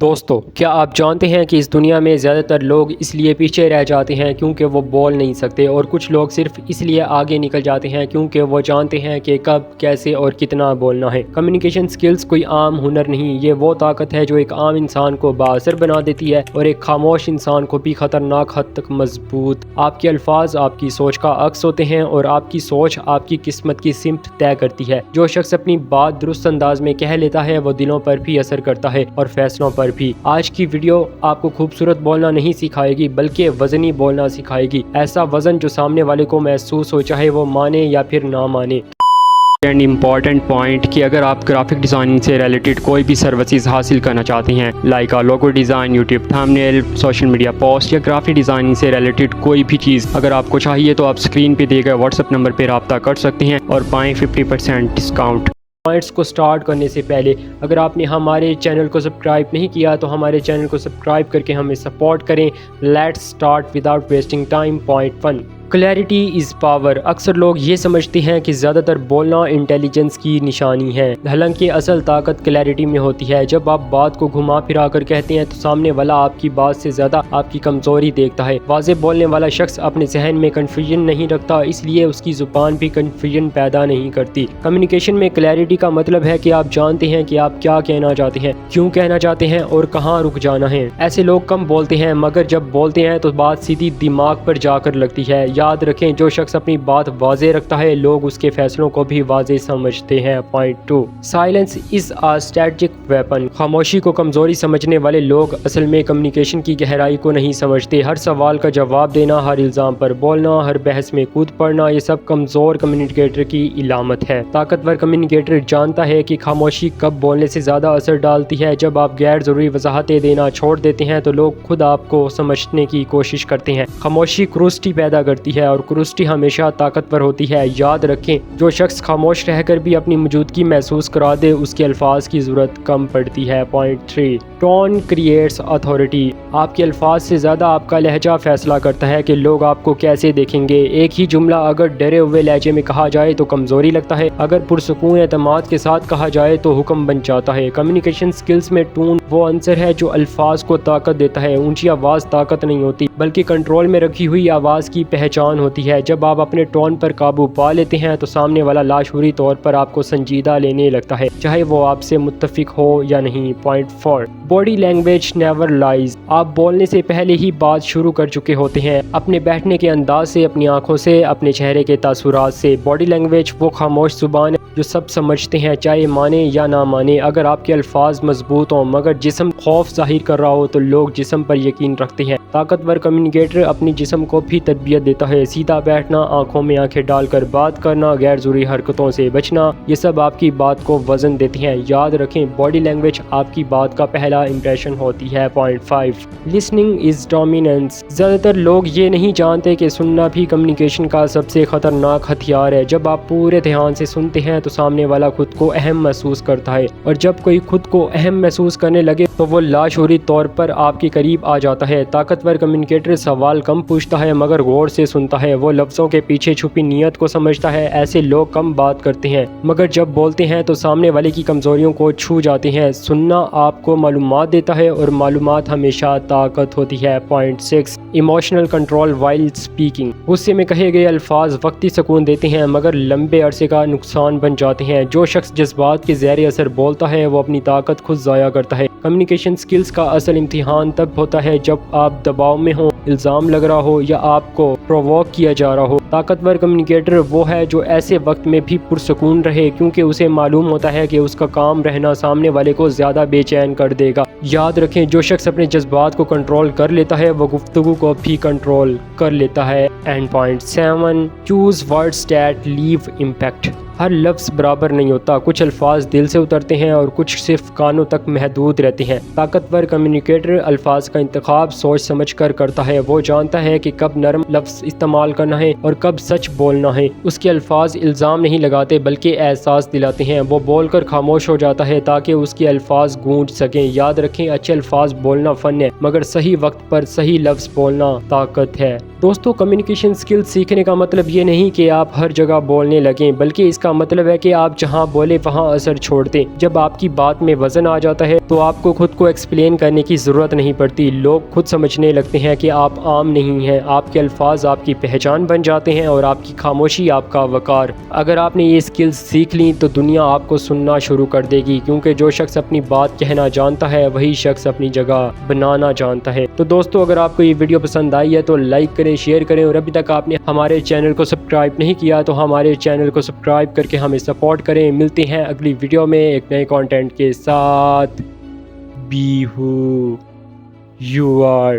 دوستو، کیا آپ جانتے ہیں کہ اس دنیا میں زیادہ تر لوگ اس لیے پیچھے رہ جاتے ہیں کیونکہ وہ بول نہیں سکتے، اور کچھ لوگ صرف اس لیے آگے نکل جاتے ہیں کیونکہ وہ جانتے ہیں کہ کب، کیسے اور کتنا بولنا ہے۔ کمیونیکیشن سکلز کوئی عام ہنر نہیں، یہ وہ طاقت ہے جو ایک عام انسان کو بااثر بنا دیتی ہے اور ایک خاموش انسان کو بھی خطرناک حد تک مضبوط۔ آپ کے الفاظ آپ کی سوچ کا عکس ہوتے ہیں اور آپ کی سوچ آپ کی قسمت کی سمت طے کرتی ہے۔ جو شخص اپنی بات درست انداز میں کہہ لیتا ہے وہ دلوں پر بھی اثر کرتا ہے اور فیصلوں پر بھی۔ آج کی ویڈیو آپ کو خوبصورت بولنا نہیں سکھائے گی بلکہ وزنی بولنا سکھائے گی، ایسا وزن جو سامنے والے کو محسوس ہو، چاہے وہ مانے یا پھر نہ مانے۔ اینڈ امپورٹنٹ پوائنٹ کہ اگر آپ گرافک ڈیزائننگ سے ریلیٹڈ کوئی بھی سروسز حاصل کرنا چاہتے ہیں، like logo design, YouTube thumbnail, social media post یا گرافک ڈیزائننگ سے ریلیٹڈ کوئی بھی چیز اگر آپ کو چاہیے تو آپ اسکرین پہ دیے گئے واٹس ایپ نمبر پہ رابطہ کر سکتے ہیں اور پائیں 50% ڈسکاؤنٹ۔ پوائنٹس کو سٹارٹ کرنے سے پہلے اگر آپ نے ہمارے چینل کو سبسکرائب نہیں کیا تو ہمارے چینل کو سبسکرائب کر کے ہمیں سپورٹ کریں۔ Let's start without wasting time. Point 1، clarity is power. اکثر لوگ یہ سمجھتے ہیں کہ زیادہ تر بولنا انٹیلیجنس کی نشانی ہے، حالانکہ اصل طاقت کلیئرٹی میں ہوتی ہے۔ جب آپ بات کو گھما پھرا کر کہتے ہیں تو سامنے والا آپ کی بات سے زیادہ آپ کی کمزوری دیکھتا ہے۔ واضح بولنے والا شخص اپنے ذہن میں کنفیوژن نہیں رکھتا، اس لیے اس کی زبان بھی کنفیوژن پیدا نہیں کرتی۔ کمیونیکیشن میں کلیئرٹی کا مطلب ہے کہ آپ جانتے ہیں کہ آپ کیا کہنا چاہتے ہیں، کیوں کہنا چاہتے ہیں اور کہاں رک جانا ہے۔ ایسے لوگ کم بولتے ہیں مگر جب بولتے ہیں تو بات سیدھی دماغ پر جا کر لگتی ہے۔ یاد رکھیں، جو شخص اپنی بات واضح رکھتا ہے لوگ اس کے فیصلوں کو بھی واضح سمجھتے ہیں۔ Point 2، silence is a strategic weapon. خاموشی کو کمزوری سمجھنے والے لوگ اصل میں کمیونیکیشن کی گہرائی کو نہیں سمجھتے۔ ہر سوال کا جواب دینا، ہر الزام پر بولنا، ہر بحث میں کود پڑنا، یہ سب کمزور کمیونیکیٹر کی علامت ہے۔ طاقتور کمیونیکیٹر جانتا ہے کہ خاموشی کب بولنے سے زیادہ اثر ڈالتی ہے۔ جب آپ غیر ضروری وضاحتیں دینا چھوڑ دیتے ہیں تو لوگ خود آپ کو سمجھنے کی کوشش کرتے ہیں۔ خاموشی کروسٹی پیدا کرتی ہے اور کروسٹی ہمیشہ طاقتور ہوتی ہے۔ یاد رکھیں، جو شخص خاموش رہ کر بھی اپنی موجودگی محسوس کرا دے اس کے الفاظ کی ضرورت کم پڑتی ہے۔ Point 3، tone creates authority. آپ کے الفاظ سے زیادہ آپ کا لہجہ فیصلہ کرتا ہے کہ لوگ آپ کو کیسے دیکھیں گے۔ ایک ہی جملہ اگر ڈرے ہوئے لہجے میں کہا جائے تو کمزوری لگتا ہے، اگر پرسکون اعتماد کے ساتھ کہا جائے تو حکم بن جاتا ہے۔ کمیونیکیشن سکلز میں ٹون وہ عنصر ہے جو الفاظ کو طاقت دیتا ہے۔ اونچی آواز طاقت نہیں ہوتی بلکہ کنٹرول میں رکھی ہوئی آواز کی پہچان ہوتی ہے۔ جب آپ اپنے ٹون پر قابو پا لیتے ہیں تو سامنے والا لاشعوری طور پر آپ کو سنجیدہ لینے لگتا ہے، چاہے وہ آپ سے متفق ہو یا نہیں۔ Point 4، body language never لائز۔ آپ بولنے سے پہلے ہی بات شروع کر چکے ہوتے ہیں، اپنے بیٹھنے کے انداز سے، اپنی آنکھوں سے، اپنے چہرے کے تاثرات سے۔ باڈی لینگویج وہ خاموش زبان ہے جو سب سمجھتے ہیں، چاہے مانے یا نہ مانے۔ اگر آپ کے الفاظ مضبوط ہوں مگر جسم خوف ظاہر کر رہا ہو تو لوگ جسم پر یقین رکھتے ہیں۔ طاقتور کمیونیکیٹر اپنی جسم کو بھی تربیت دیتا ہے۔ سیدھا بیٹھنا، آنکھوں میں آنکھیں ڈال کر بات کرنا، غیر ضروری حرکتوں سے بچنا، یہ سب آپ کی بات کو وزن دیتے ہیں۔ یاد رکھیں، باڈی لینگویج آپ کی بات کا پہلا امپریشن ہوتی ہے۔ Point 5، listening is dominance. زیادہ تر لوگ یہ نہیں جانتے کہ سننا بھی کمیونیکیشن کا سب سے خطرناک ہتھیار ہے۔ جب آپ پورے دھیان سے سنتے ہیں تو سامنے والا خود کو اہم محسوس کرتا ہے، اور جب کوئی خود کو اہم محسوس کرنے لگے تو وہ لاشعوری طور پر آپ کے قریب آ جاتا ہے۔ طاقتور کمیونیکیٹر سوال کم پوچھتا ہے مگر غور سے سنتا ہے، وہ لفظوں کے پیچھے چھپی نیت کو سمجھتا ہے۔ ایسے لوگ کم بات کرتے ہیں مگر جب بولتے ہیں تو سامنے والے کی کمزوریوں کو چھو جاتے ہیں۔ سننا آپ کو معلومات دیتا ہے اور معلومات ہمیشہ طاقت ہوتی ہے۔ Point 6، emotional control while speaking. غصے میں کہے گئے الفاظ وقتی سکون دیتے ہیں مگر لمبے عرصے کا نقصان بن جاتے ہیں۔ جو شخص جذبات کے زیر اثر بولتا ہے وہ اپنی طاقت خود ضائع کرتا ہے۔ کمیونیکیشن سکلز کا اصل امتحان تب ہوتا ہے جب آپ دباؤ میں ہوں، الزام لگ رہا ہو یا آپ کو پرووک کیا جا رہا ہو۔ طاقتور کمیونیکیٹر وہ ہے جو ایسے وقت میں بھی پرسکون رہے کیونکہ اسے معلوم ہوتا ہے کہ اس کا کام رہنا سامنے والے کو زیادہ بے چین کر دے گا۔ یاد رکھیں، جو شخص اپنے جذبات کو کنٹرول کر لیتا ہے وہ گفتگو کو بھی کنٹرول کر لیتا ہے۔ And point 7، choose words that leave impact. ہر لفظ برابر نہیں ہوتا، کچھ الفاظ دل سے اترتے ہیں اور کچھ صرف کانوں تک محدود رہتے ہیں۔ طاقتور کمیونیکیٹر الفاظ کا انتخاب سوچ سمجھ کر کرتا ہے، وہ جانتا ہے کہ کب نرم لفظ استعمال کرنا ہے اور کب سچ بولنا ہے۔ اس کے الفاظ الزام نہیں لگاتے بلکہ احساس دلاتے ہیں۔ وہ بول کر خاموش ہو جاتا ہے تاکہ اس کے الفاظ گونج سکیں۔ یاد رکھیں، اچھے الفاظ بولنا فن ہے مگر صحیح وقت پر صحیح لفظ بولنا طاقت ہے۔ دوستو، کمیونیکیشن سکل سیکھنے کا مطلب یہ نہیں کہ آپ ہر جگہ بولنے لگیں بلکہ اس کا مطلب ہے کہ آپ جہاں بولے وہاں اثر چھوڑ دیں۔ جب آپ کی بات میں وزن آ جاتا ہے تو آپ کو خود کو ایکسپلین کرنے کی ضرورت نہیں پڑتی، لوگ خود سمجھنے لگتے ہیں کہ آپ عام نہیں ہیں، آپ کے الفاظ آپ کی پہچان بن جاتے ہیں اور آپ کی خاموشی آپ کا وقار۔ اگر آپ نے یہ اسکلز سیکھ لیں تو دنیا آپ کو سننا شروع کر دے گی، کیونکہ جو شخص اپنی بات کہنا جانتا ہے وہی شخص اپنی جگہ بنانا جانتا ہے۔ تو دوستو، اگر آپ کو یہ ویڈیو پسند آئی ہے تو لائک کریں، شیئر کریں، اور ابھی تک آپ نے ہمارے چینل کو سبسکرائب نہیں کیا تو ہمارے چینل کو سبسکرائب کر کے ہمیں سپورٹ کریں۔ ملتے ہیں اگلی ویڈیو میں ایک نئے کانٹینٹ کے ساتھ۔ Be who you are